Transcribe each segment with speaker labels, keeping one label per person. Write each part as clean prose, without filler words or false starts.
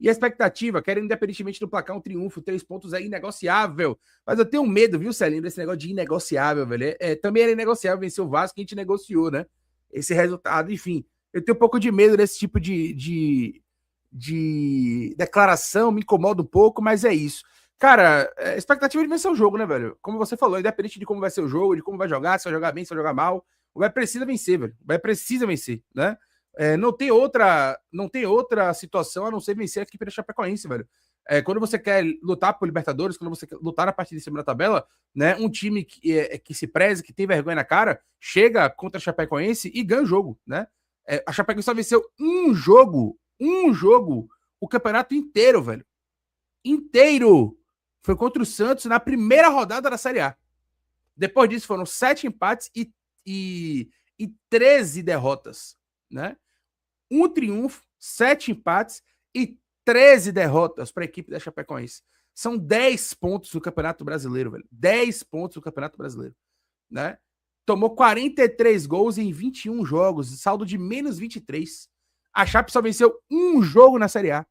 Speaker 1: E a expectativa, querendo independentemente do placar, um triunfo, 3 pontos é inegociável. Mas eu tenho medo, viu, Celinho, desse negócio de inegociável, velho. Também era inegociável vencer o Vasco, que a gente negociou, né? Esse resultado, enfim. Eu tenho um pouco de medo desse tipo de declaração, me incomoda um pouco, mas é isso. Cara, expectativa de vencer o jogo, né, velho? Como você falou, independente de como vai ser o jogo, de como vai jogar, se vai jogar bem, se vai jogar mal, o Bahia precisa vencer, velho. O Bahia precisa vencer, né? Não tem outra situação a não ser vencer a equipe da Chapecoense, velho. Quando você quer lutar por Libertadores, quando você quer lutar na parte de cima da tabela, né? Um time que se preze, que tem vergonha na cara, chega contra a Chapecoense e ganha o jogo, né? A Chapecoense só venceu um jogo, o campeonato inteiro, velho. Inteiro. Foi contra o Santos na primeira rodada da Série A. Depois disso foram 7 empates e 13 derrotas, né? Um triunfo, 7 empates e 13 derrotas para a equipe da Chapecoense. São 10 pontos do Campeonato Brasileiro, velho. 10 pontos do Campeonato Brasileiro, né? Tomou 43 gols em 21 jogos, saldo de menos 23. A Chape só venceu um jogo na Série A.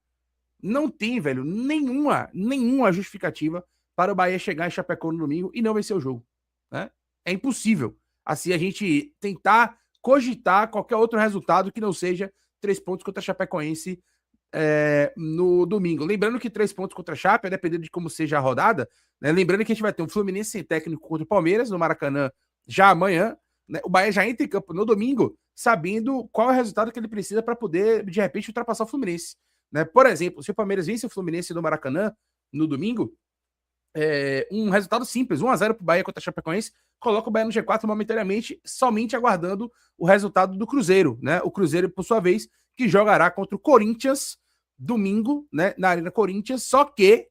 Speaker 1: Não tem, velho, nenhuma justificativa para o Bahia chegar em Chapecó no domingo e não vencer o jogo, né? É impossível. Assim, a gente tentar cogitar qualquer outro resultado que não seja 3 pontos contra a Chapecoense no domingo. Lembrando que 3 pontos contra a Chape, a depender de como seja a rodada, né? Lembrando que a gente vai ter um Fluminense sem técnico contra o Palmeiras no Maracanã já amanhã, né? O Bahia já entra em campo no domingo sabendo qual é o resultado que ele precisa para poder, de repente, ultrapassar o Fluminense, né? Por exemplo, se o Palmeiras vence o Fluminense no Maracanã no domingo, um resultado simples, 1-0 para o Bahia contra a Chapecoense, coloca o Bahia no G4 momentaneamente, somente aguardando o resultado do Cruzeiro, né? O Cruzeiro, por sua vez, que jogará contra o Corinthians domingo, né? Na Arena Corinthians, só que,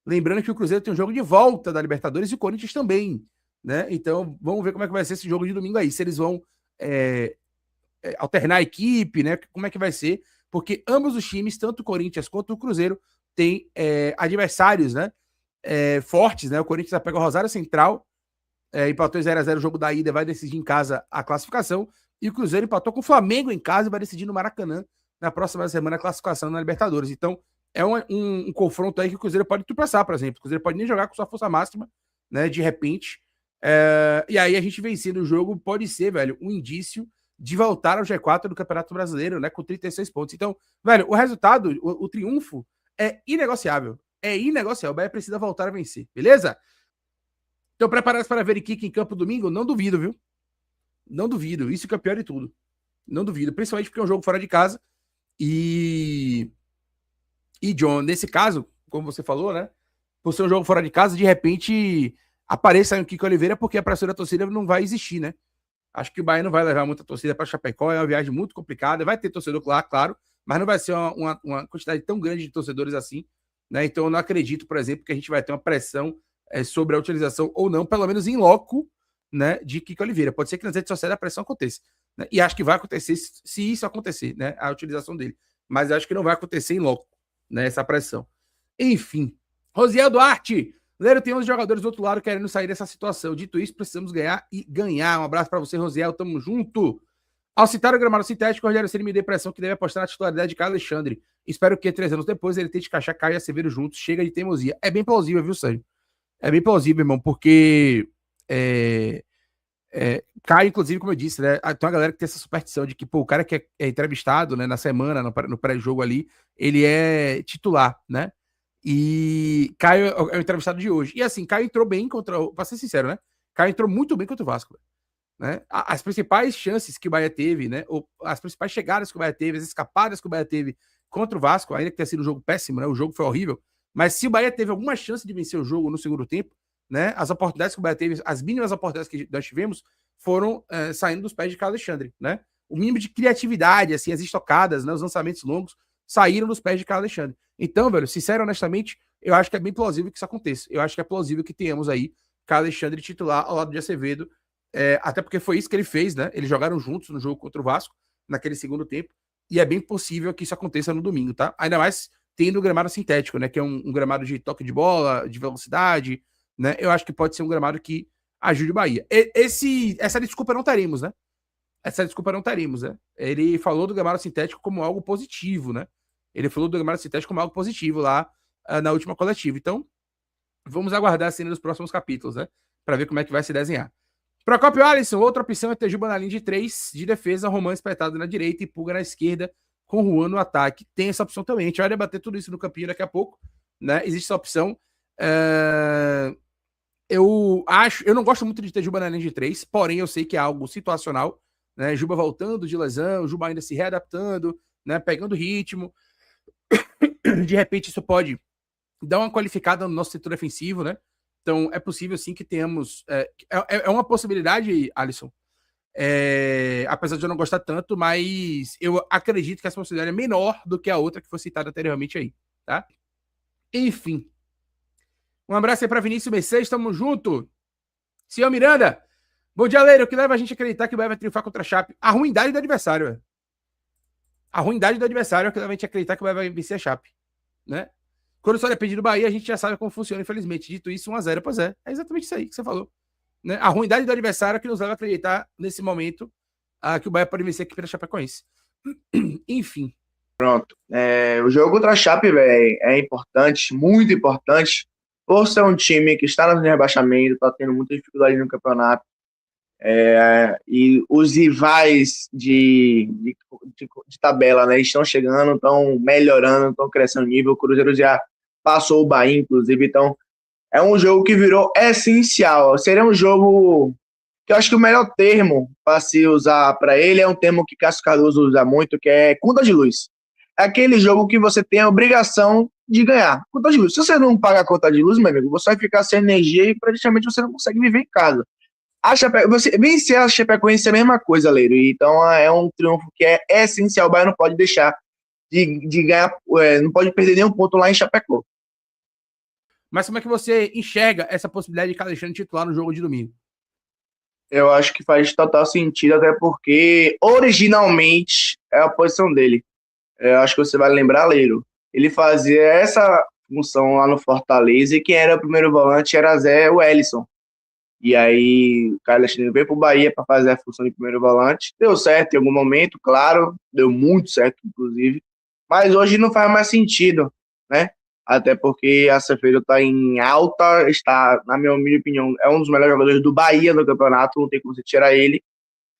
Speaker 1: lembrando que o Cruzeiro tem um jogo de volta da Libertadores e o Corinthians também, né? Então, vamos ver como é que vai ser esse jogo de domingo aí, se eles vão alternar a equipe, né? Como é que vai ser, porque ambos os times, tanto o Corinthians quanto o Cruzeiro, têm adversários, né? Fortes, né? O Corinthians pega o Rosário Central, empatou 0-0 o jogo da ida, vai decidir em casa a classificação, e o Cruzeiro empatou com o Flamengo em casa e vai decidir no Maracanã na próxima semana a classificação na Libertadores. Então, é um confronto aí que o Cruzeiro pode tropeçar, por exemplo. O Cruzeiro pode nem jogar com sua força máxima, né? De repente. E aí a gente vencendo o jogo pode ser, velho, um indício de voltar ao G4 do Campeonato Brasileiro, né? Com 36 pontos. Então, velho, o resultado, o triunfo é inegociável. É inegociável. O Bahia precisa voltar a vencer, beleza? Então, preparados para ver Kika em campo domingo? Não duvido, viu? Não duvido. Isso que é pior de tudo. Não duvido. Principalmente porque é um jogo fora de casa. E John, nesse caso, como você falou, né? Por ser um jogo fora de casa, de repente apareça aí o Kiko Oliveira, porque a pressão da torcida não vai existir, né? Acho que o Bahia não vai levar muita torcida para Chapecó, é uma viagem muito complicada. Vai ter torcedor lá, claro, mas não vai ser uma quantidade tão grande de torcedores assim, né? Então eu não acredito, por exemplo, que a gente vai ter uma pressão sobre a utilização ou não, pelo menos em loco, né, de Kiko Oliveira. Pode ser que nas redes sociais a pressão aconteça, né? E acho que vai acontecer se isso acontecer, né, a utilização dele. Mas acho que não vai acontecer em loco, né, essa pressão. Enfim, Rosiel Duarte, Leiro, tem 11 jogadores do outro lado querendo sair dessa situação. Dito isso, precisamos ganhar e ganhar. Um abraço para você, Rosiel, tamo junto. Ao citar o gramado sintético, o Rogério Ceni me deu a impressão que deve apostar na titularidade de Carlos Alexandre. Espero que 3 anos depois ele tente encaixar Caio e Acevedo juntos. Chega de teimosia. É bem plausível, viu, Sérgio? É bem plausível, irmão, porque Caio, inclusive, como eu disse, né? Tem uma galera que tem essa superstição de que, pô, o cara que é entrevistado, né, na semana, no pré-jogo ali, ele é titular, né? E Caio é o entrevistado de hoje. E assim, Caio entrou bem pra ser sincero, né? Caio entrou muito bem contra o Vasco, né? As principais chances que o Bahia teve, né? Ou as principais chegadas que o Bahia teve, as escapadas que o Bahia teve contra o Vasco, ainda que tenha sido um jogo péssimo, né? O jogo foi horrível. Mas se o Bahia teve alguma chance de vencer o jogo no segundo tempo, né? As oportunidades que o Bahia teve, as mínimas oportunidades que nós tivemos, foram saindo dos pés de Carlos Alexandre, né? O mínimo de criatividade, assim, as estocadas, né? Os lançamentos longos saíram dos pés de Carlos Alexandre. Então, velho, sincero, honestamente, eu acho que é bem plausível que isso aconteça. Eu acho que é plausível que tenhamos aí Carlos Alexandre titular ao lado de Acevedo, até porque foi isso que ele fez, né? Eles jogaram juntos no jogo contra o Vasco, naquele segundo tempo, e é bem possível que isso aconteça no domingo, tá? Ainda mais tendo o gramado sintético, né? Que é um gramado de toque de bola, de velocidade, né? Eu acho que pode ser um gramado que ajude o Bahia. Essa desculpa não teremos, né? Essa desculpa não teremos, né? Ele falou do gramado sintético como algo positivo, né? Ele falou do Guimarães Citeste como algo positivo lá na última coletiva. Então, vamos aguardar a cena dos próximos capítulos, né? Para ver como é que vai se desenhar. Procópio Alisson, outra opção é Tejuba na linha de 3, de defesa, Román espetado na direita e Pulga na esquerda, com Juan no ataque. Tem essa opção também. A gente vai debater tudo isso no campinho daqui a pouco, né? Existe essa opção. Eu não gosto muito de ter Juba na linha de 3, porém eu sei que é algo situacional, né? Juba voltando de lesão, Juba ainda se readaptando, né? Pegando ritmo. De repente isso pode dar uma qualificada no nosso setor defensivo, né? Então é possível sim que tenhamos. É uma possibilidade, Alisson. Apesar de eu não gostar tanto, mas eu acredito que essa possibilidade é menor do que a outra que foi citada anteriormente aí, tá? Enfim. Um abraço aí para Vinícius Mercedes, tamo junto. Senhor Miranda, bom dia, Leiro. O que leva a gente a acreditar que o Bahia vai triunfar contra a Chape? A ruindade do adversário, velho. A ruindade do adversário é o que leva a gente a acreditar que o Bahia vai vencer a Chape, né? Quando só depende do Bahia, a gente já sabe como funciona, infelizmente. Dito isso, 1-0, pois é. É exatamente isso aí que você falou. Né? A ruindade do adversário é que nos leva a acreditar, nesse momento, que o Bahia pode vencer aqui pela Chapecoense. Enfim.
Speaker 2: Pronto. O jogo contra a Chape, velho, é importante, muito importante, por ser um time que está no rebaixamento, está tendo muita dificuldade no campeonato. E os rivais de tabela, né, estão chegando, estão melhorando, estão crescendo o nível. O Cruzeiro já passou o Bahia, inclusive. Então, é um jogo que virou essencial. Seria um jogo que eu acho que o melhor termo para se usar para ele é um termo que Cássio Cardoso usa muito, que é conta de luz. É aquele jogo que você tem a obrigação de ganhar. Conta de luz. Se você não paga a conta de luz, meu amigo, você vai ficar sem energia e praticamente você não consegue viver em casa. Vencer a Chapecoense é a mesma coisa, Leiro. Então é um triunfo que é essencial. O Bahia não pode deixar de ganhar, não pode perder nenhum ponto lá em Chapecó.
Speaker 1: Mas como é que você enxerga essa possibilidade de Alexandre titular no jogo de domingo?
Speaker 2: Eu acho que faz total sentido, até porque originalmente é a posição dele. Eu acho que você vai lembrar, Leiro. Ele fazia essa função lá no Fortaleza e quem era o primeiro volante era Zé Wellison. E aí o Caio Alexandre veio para o Bahia para fazer a função de primeiro volante. Deu certo em algum momento, claro, deu muito certo, inclusive. Mas hoje não faz mais sentido, né? Até porque a Acevedo está em alta, está, na minha humilde opinião, é um dos melhores jogadores do Bahia no campeonato, não tem como você tirar ele.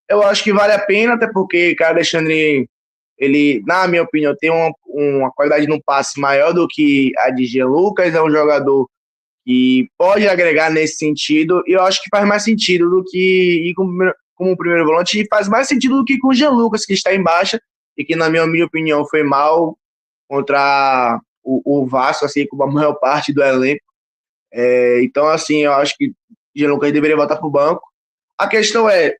Speaker 2: Eu acho que vale a pena, até porque Caio Alexandre, ele, na minha opinião, tem uma qualidade no passe maior do que a de Jean Lucas, é um jogador que pode agregar nesse sentido, e eu acho que faz mais sentido do que ir como primeiro volante, e faz mais sentido do que com o Jean Lucas, que está em baixa, e que, na minha opinião, foi mal contra o Vasco, assim, com a maior parte do elenco. Então, assim, eu acho que Jean Lucas deveria voltar para o banco. A questão é,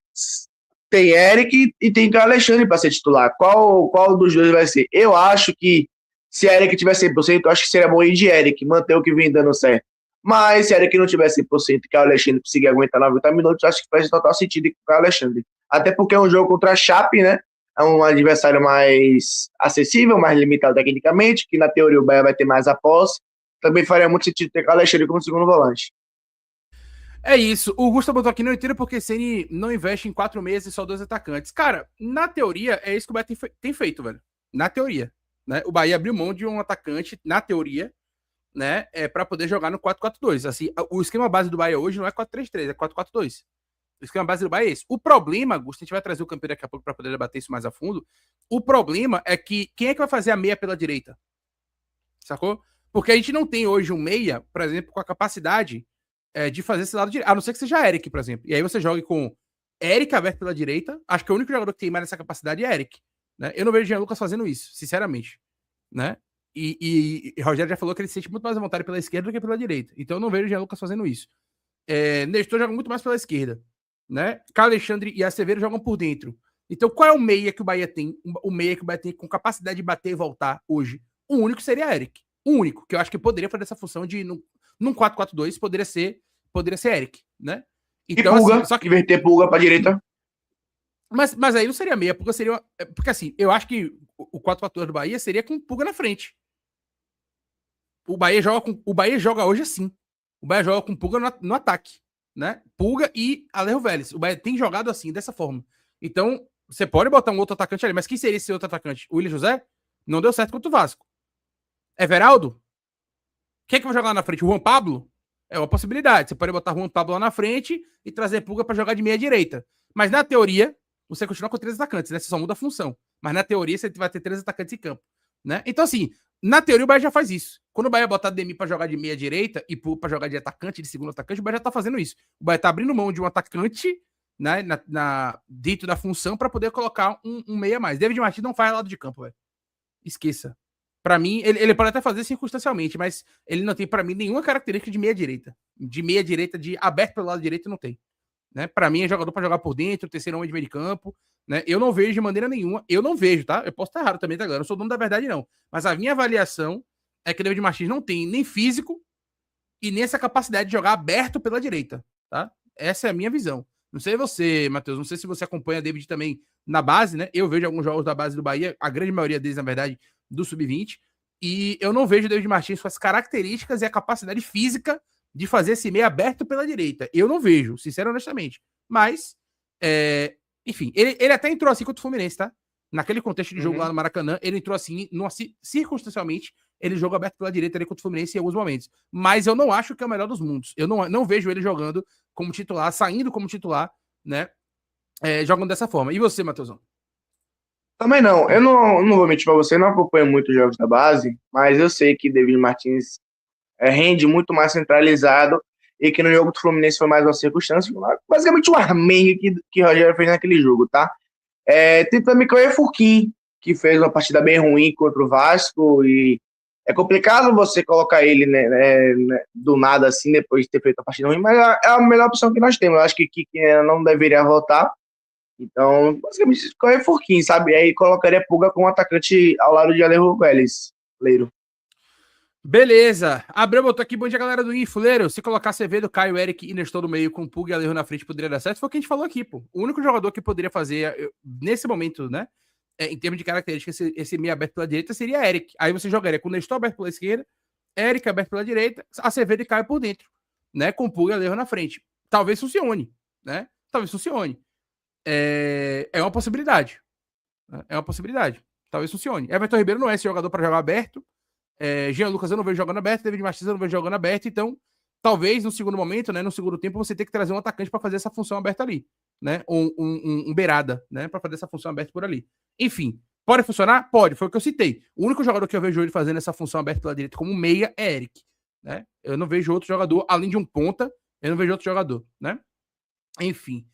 Speaker 2: tem Eric e tem Alexandre para ser titular. Qual dos dois vai ser? Eu acho que se Eric tiver 100%, eu acho que seria bom ir de Eric, manter o que vem dando certo. Mas se Eric não tiver 100%, que o Alexandre conseguir aguentar 90 minutos, acho que faz total sentido com o Alexandre. Até porque é um jogo contra a Chape, né? É um adversário mais acessível, mais limitado tecnicamente, que na teoria o Bahia vai ter mais a posse. Também faria muito sentido ter o Alexandre como segundo volante.
Speaker 1: É isso. O Gustavo botou aqui, não entendo porque Ceni não investe em 4 meses e só 2 atacantes. Cara, na teoria, é isso que o Bahia tem feito, velho. Na teoria. Né? O Bahia abriu mão de um atacante, na teoria, né, para poder jogar no 4-4-2. Assim, o esquema base do Bahia hoje não é 4-3-3, é 4-4-2. O esquema base do Bahia é esse. O problema, Augusto, a gente vai trazer o campeão daqui a pouco para poder debater isso mais a fundo. O problema é que quem é que vai fazer a meia pela direita? Sacou? Porque a gente não tem hoje um meia, por exemplo, com a capacidade de fazer esse lado direito. A não ser que seja Eric, por exemplo. E aí você joga com Eric aberto pela direita. Acho que o único jogador que tem mais essa capacidade é Eric. Né? Eu não vejo o Jean Lucas fazendo isso, sinceramente. Né? E Rogério já falou que ele se sente muito mais à vontade pela esquerda do que pela direita. Então eu não vejo o Jean Lucas fazendo isso. Nestor joga muito mais pela esquerda. Né? Caio Alexandre e Acevedo jogam por dentro. Então qual é o meia que o Bahia tem? O meia que o Bahia tem com capacidade de bater e voltar hoje? O único seria Eric. O único, que eu acho que poderia fazer essa função de num 4-4-2 poderia ser Eric, né?
Speaker 2: Então, e Pulga, assim, só que inverter Pulga para direita.
Speaker 1: Mas aí não seria meia, Pulga seria porque assim, eu acho que o 4-4-2 do Bahia seria com Pulga na frente. O Bahia joga hoje assim. O Bahia joga com Pulga no ataque, né? Pulga e Alejo Vélez. O Bahia tem jogado assim, dessa forma. Então, você pode botar um outro atacante ali, mas quem seria esse outro atacante? O Willian José? Não deu certo contra o Vasco. Everaldo? Quem é que vai jogar lá na frente? O Juan Pablo? É uma possibilidade. Você pode botar o Juan Pablo lá na frente e trazer Pulga para jogar de meia direita. Mas na teoria, você continua com 3 atacantes, né? Você só muda a função. Mas na teoria, você vai ter 3 atacantes em campo, né? Então, assim, na teoria, o Bahia já faz isso. Quando o Bahia botar Ademir para jogar de meia direita e para jogar de atacante, de segundo atacante, o Bahia já tá fazendo isso. O Bahia tá abrindo mão de um atacante, né, dentro da função para poder colocar um meia a mais. David Martins não faz lado de campo, velho. Esqueça. Para mim, ele pode até fazer circunstancialmente, mas ele não tem, para mim, nenhuma característica de meia direita. De meia direita, de aberto pelo lado direito, não tem. Né? Para mim, é jogador para jogar por dentro, terceiro homem de meio de campo. Né? Eu não vejo de maneira nenhuma. Eu não vejo, tá? Eu posso estar errado também, tá, galera? Eu não sou dono da verdade, não. Mas a minha avaliação é que o David Martins não tem nem físico e nem essa capacidade de jogar aberto pela direita, tá? Essa é a minha visão. Não sei você, Matheus, não sei se você acompanha o David também na base, né? Eu vejo alguns jogos da base do Bahia, a grande maioria deles, na verdade, do Sub-20, e eu não vejo o David Martins com as características e a capacidade física de fazer esse meio aberto pela direita. Eu não vejo, sincero e honestamente. Mas, enfim, ele até entrou assim contra o Fluminense, tá? Naquele contexto de jogo lá no Maracanã, ele entrou assim, circunstancialmente, ele joga aberto pela direita ali contra o Fluminense em alguns momentos. Mas eu não acho que é o melhor dos mundos. Eu não vejo ele jogando como titular, saindo como titular, né? Jogando dessa forma. E você, Matheusão?
Speaker 2: Também não. Eu não vou mentir pra você, não acompanho muito os jogos da base, mas eu sei que David Martins rende muito mais centralizado e que no jogo do Fluminense foi mais uma circunstância, basicamente um armengue que o Rogério fez naquele jogo, tá? Tem também Cauê Furquim, que fez uma partida bem ruim contra o Vasco e é complicado você colocar ele do nada assim, depois de ter feito a partida ruim, mas é a melhor opção que nós temos. Eu acho que não deveria voltar. Então, basicamente, Cauê Furquim, sabe? Aí colocaria Pulga como atacante ao lado de Alejo Vélez, Leiro.
Speaker 1: Beleza. Abreu botou aqui, bom dia, galera do Infuleiro. Se colocar Acevedo, Caio, Eric e Nestor no meio com Pulga e Alejo na frente, poderia dar certo. Foi o que a gente falou aqui, pô. O único jogador que poderia fazer, nesse momento, né? Em termos de características, esse meio aberto pela direita seria Eric. Aí você jogaria com o Nestor aberto pela esquerda, Eric aberto pela direita, Acevedo e Caio por dentro, né? Com Pulga e Alejo na frente. Talvez funcione, né? Talvez funcione. É uma possibilidade. É uma possibilidade. Talvez funcione. Everton Ribeiro não é esse jogador para jogar aberto. Jean Lucas eu não vejo jogando aberto. David Martins eu não vejo jogando aberto. Então, talvez no segundo momento, né, no segundo tempo, você tenha que trazer um atacante para fazer essa função aberta ali. Né? Ou um beirada, né? Para fazer essa função aberta por ali. Enfim, pode funcionar? Pode. Foi o que eu citei. O único jogador que eu vejo ele fazendo essa função aberta pela direita como meia é Eric. Né? Eu não vejo outro jogador, além de um ponta, eu não vejo outro jogador. Né? Enfim.